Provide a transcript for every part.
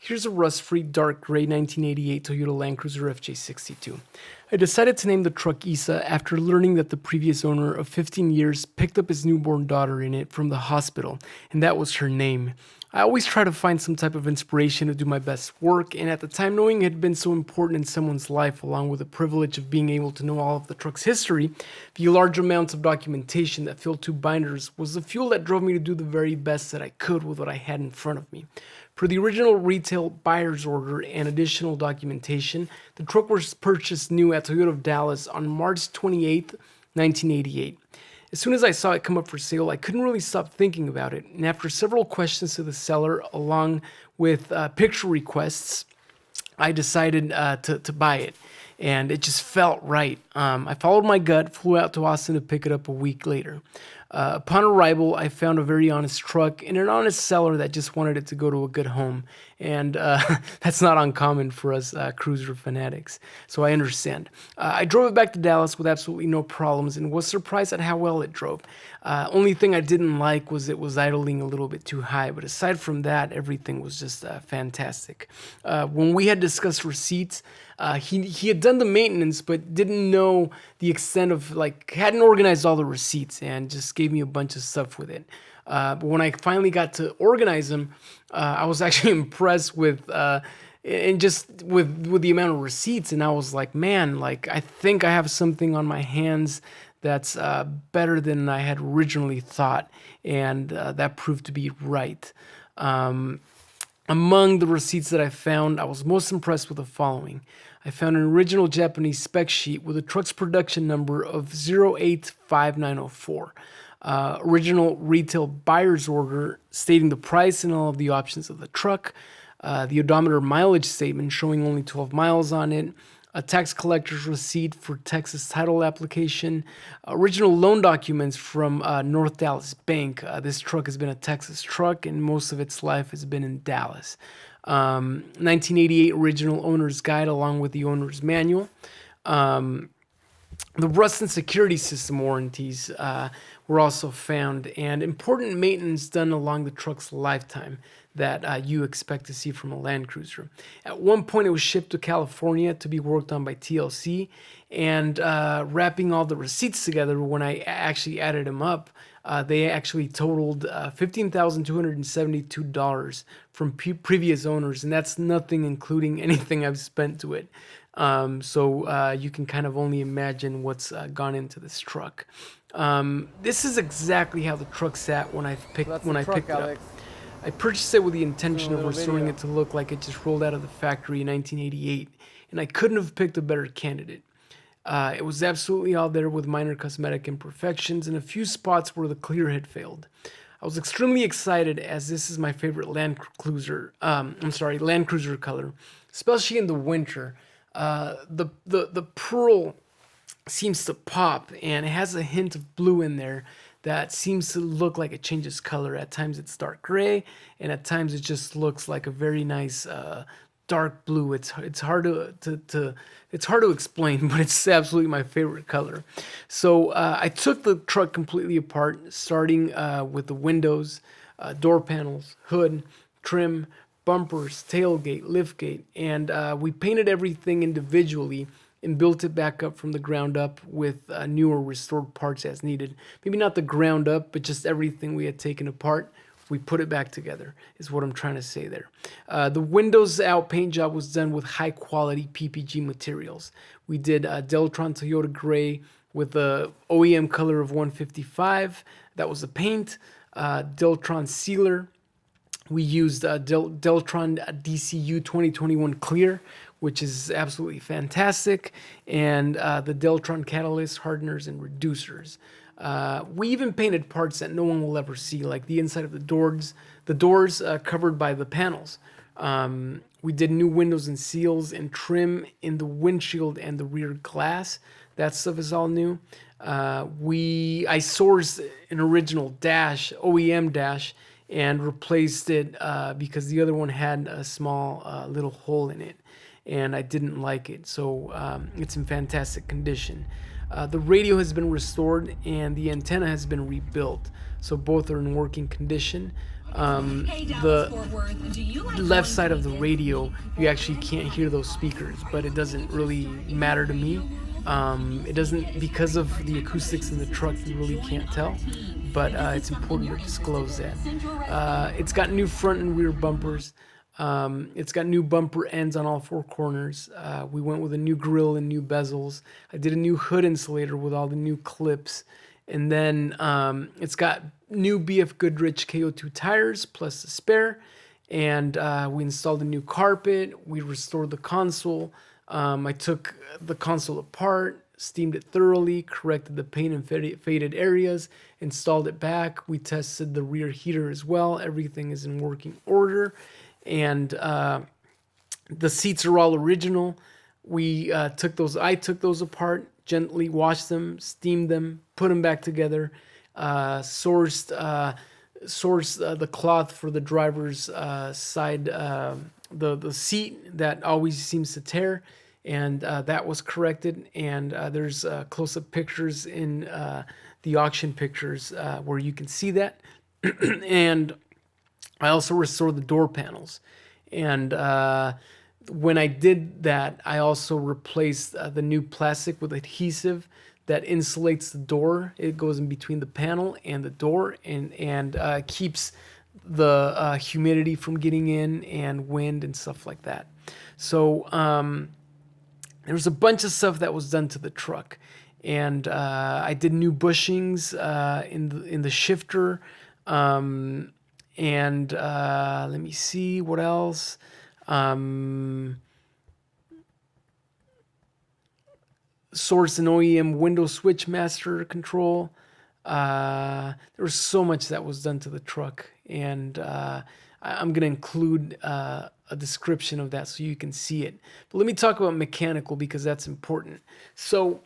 Here's a rust-free dark gray 1988 Toyota Land Cruiser FJ62. I decided to name the truck Isa after learning that the previous owner of 15 years picked up his newborn daughter in it from the hospital, and that was her name. I always try to find some type of inspiration to do my best work, and at the time knowing it had been so important in someone's life, along with the privilege of being able to know all of the truck's history, the large amounts of documentation that filled 2 binders was the fuel that drove me to do the very best that I could with what I had in front of me. Per the original retail buyer's order and additional documentation, the truck was purchased new at Toyota of Dallas on March 28, 1988. As soon as I saw it come up for sale, I couldn't really stop thinking about it, and after several questions to the seller along with picture requests, I decided to buy it, and it just felt right. I followed my gut, flew out to Austin to pick it up a week later. Upon arrival, I found a very honest truck and an honest seller that just wanted it to go to a good home, and that's not uncommon for us cruiser fanatics, so I understand. I drove it back to Dallas with absolutely no problems and was surprised at how well it drove. Only thing I didn't like was it was idling a little bit too high, but aside from that, everything was just fantastic. When we had discussed receipts, he had done the maintenance but didn't know the extent of, hadn't organized all the receipts and just gave me a bunch of stuff with it. But when I finally got to organize them, I was actually impressed with and just with the amount of receipts, and I was like, man, I think I have something on my hands that's better than I had originally thought, and that proved to be right. Among the receipts that I found, I was most impressed with the following. I found an original Japanese spec sheet with the truck's production number of 085904. Original retail buyer's order stating the price and all of the options of the truck. The odometer mileage statement showing only 12 miles on it. A tax collector's receipt for Texas title application, original loan documents from North Dallas Bank. This truck has been a Texas truck and most of its life has been in Dallas. 1988 original owner's guide along with the owner's manual. The rust and security system warranties were also found, and important maintenance done along the truck's lifetime that you expect to see from a Land Cruiser. At one point, it was shipped to California to be worked on by TLC, and wrapping all the receipts together, when I actually added them up, they actually totaled $15,272 from previous owners, and that's nothing including anything I've spent to it. So you can kind of only imagine what's gone into this truck. This is exactly how the truck sat when I picked it up. I purchased it with the intention of restoring it to look like it just rolled out of the factory in 1988, and I couldn't have picked a better candidate. It was absolutely all there with minor cosmetic imperfections and a few spots where the clear had failed. I was extremely excited as this is my favorite Land Cruiser color, especially in the winter. The pearl seems to pop, and it has a hint of blue in there that seems to look like it changes color. At times it's dark gray, and at times it just looks like a very nice dark blue. It's hard to explain, but it's absolutely my favorite color. So I took the truck completely apart, starting with the windows, door panels, hood, trim, bumpers, tailgate, liftgate, and we painted everything individually and built it back up from the ground up with newer restored parts as needed. Maybe not the ground up, but just everything we had taken apart, we put it back together, is what I'm trying to say there. The windows out paint job was done with high quality PPG materials. We did Deltron Toyota Gray with the OEM color of 155. That was the paint. Deltron Sealer. We used Deltron DCU 2021 Clear, which is absolutely fantastic, and the Deltron Catalyst Hardeners and Reducers. We even painted parts that no one will ever see, like the inside of the doors covered by the panels. We did new windows and seals and trim in the windshield and the rear glass. That stuff is all new. I sourced an original dash, OEM dash, and replaced it because the other one had a small little hole in it, and I didn't like it, so it's in fantastic condition. The radio has been restored and the antenna has been rebuilt, so both are in working condition. The left side of the radio, you actually can't hear those speakers, but it doesn't really matter to me. It doesn't, because of the acoustics in the truck, you really can't tell, but it's important to disclose that. It's got new front and rear bumpers. It's got new bumper ends on all four corners. We went with a new grille and new bezels. I did a new hood insulator with all the new clips. And then it's got new BF Goodrich KO2 tires plus the spare. And we installed a new carpet. We restored the console. I took the console apart, steamed it thoroughly, corrected the paint and faded areas, installed it back. We tested the rear heater as well. Everything is in working order. And the seats are all original. I took those apart, gently washed them, steamed them, put them back together, sourced the cloth for the driver's side, the seat that always seems to tear, and that was corrected. And there's close-up pictures in the auction pictures where you can see that. And I also restored the door panels. And when I did that, I also replaced the new plastic with adhesive that insulates the door. It goes in between the panel and the door, and keeps the humidity from getting in, and wind and stuff like that. So there was a bunch of stuff that was done to the truck. And I did new bushings in the shifter. And let me see what else. Source and OEM window switch master control. There was so much that was done to the truck, and I'm going to include a description of that so you can see it. But let me talk about mechanical, because that's important. So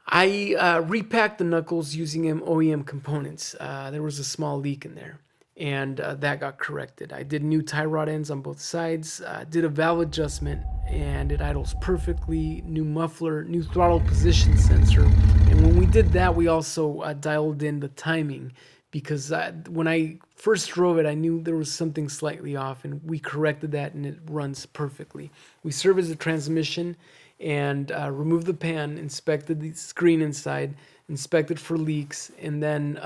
I repacked the knuckles using OEM components. There was a small leak in there, and that got corrected. I did new tie rod ends on both sides, did a valve adjustment, and it idles perfectly. New muffler, new throttle position sensor. And when we did that, we also dialed in the timing, because when I first drove it, I knew there was something slightly off, and we corrected that, and it runs perfectly. We serviced the transmission and removed the pan, inspected the screen inside, inspected for leaks, and then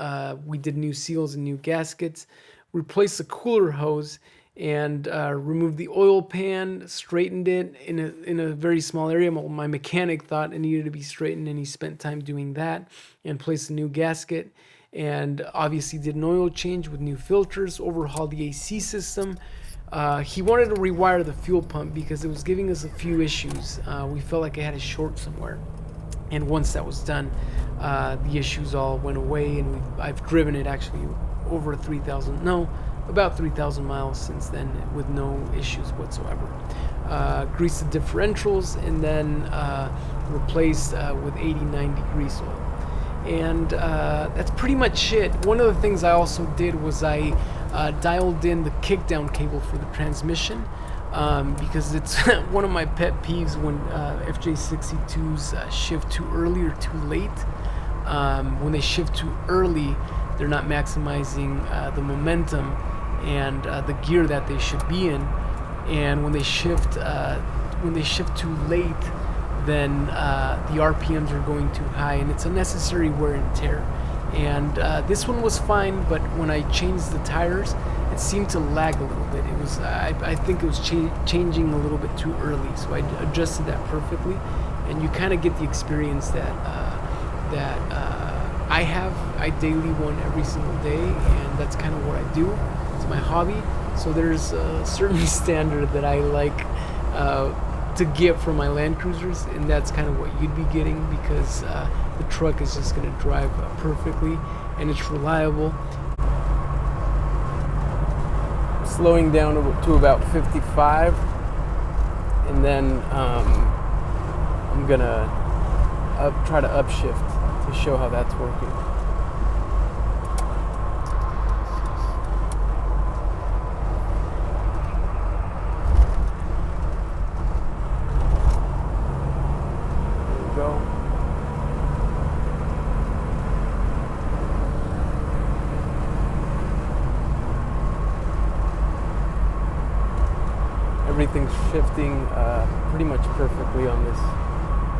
we did new seals and new gaskets, replaced the cooler hose, and removed the oil pan, straightened it in a very small area. My mechanic thought it needed to be straightened, and he spent time doing that, and placed a new gasket, and obviously did an oil change with new filters, overhauled the AC system. He wanted to rewire the fuel pump because it was giving us a few issues. We felt like it had a short somewhere. And once that was done, the issues all went away, and I've driven it actually over about 3,000 miles since then with no issues whatsoever. Greased the differentials, and then replaced with 89 grease oil. And that's pretty much it. One of the things I also did was I dialed in the kickdown cable for the transmission, because it's one of my pet peeves when FJ62s shift too early or too late. When they shift too early, they're not maximizing the momentum and the gear that they should be in. And when they shift too late, then the RPMs are going too high, and it's unnecessary wear and tear. And this one was fine, but when I changed the tires, it seemed to lag a little bit. It was I think it was changing a little bit too early, so I adjusted that perfectly, and you kind of get the experience that I have. I daily one every single day, and that's kind of what I do. It's my hobby. So there's a certain standard that I like to get from my Land Cruisers, and that's kind of what you'd be getting, because the truck is just going to drive perfectly, and it's reliable. Slowing down to about 55, and then I'm going to try to upshift to show how that's working. Go. everything's shifting pretty much perfectly on this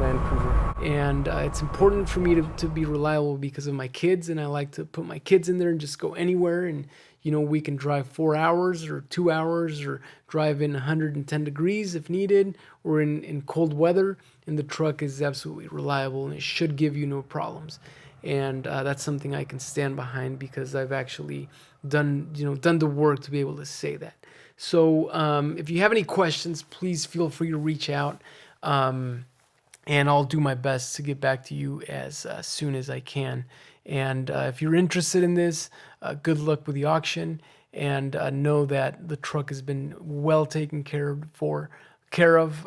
Land Cruiser. And it's important for me to be reliable because of my kids, and I like to put my kids in there and just go anywhere. And, you know, we can drive 4 hours or 2 hours or drive in 110 degrees if needed, or in cold weather, and the truck is absolutely reliable and it should give you no problems. And that's something I can stand behind because I've actually done the work to be able to say that. So if you have any questions, please feel free to reach out. And I'll do my best to get back to you as soon as I can. And if you're interested in this, good luck with the auction, and know that the truck has been well taken care of.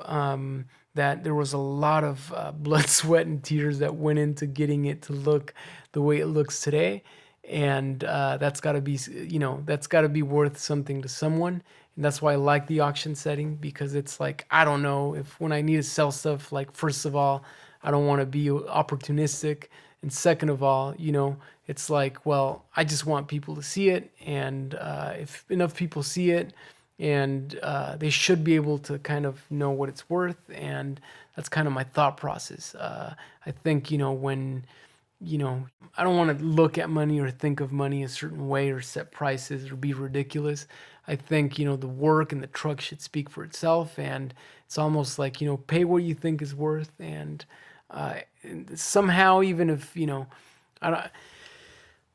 That there was a lot of blood, sweat, and tears that went into getting it to look the way it looks today, and that's got to be, that's got to be worth something to someone. And that's why I like the auction setting, because it's like, I don't know, if when I need to sell stuff, like, first of all, I don't want to be opportunistic, and second of all, it's like, well, I just want people to see it, and if enough people see it, and they should be able to kind of know what it's worth, and that's kind of my thought process. I think, when I don't want to look at money or think of money a certain way or set prices or be ridiculous. I think, the work and the truck should speak for itself, and it's almost like, pay what you think is worth, and somehow, even if, I don't,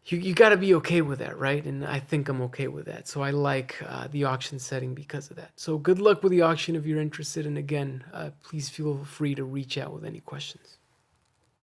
you got to be okay with that, right? And I think I'm okay with that. So I like the auction setting because of that. So good luck with the auction if you're interested. And again, please feel free to reach out with any questions.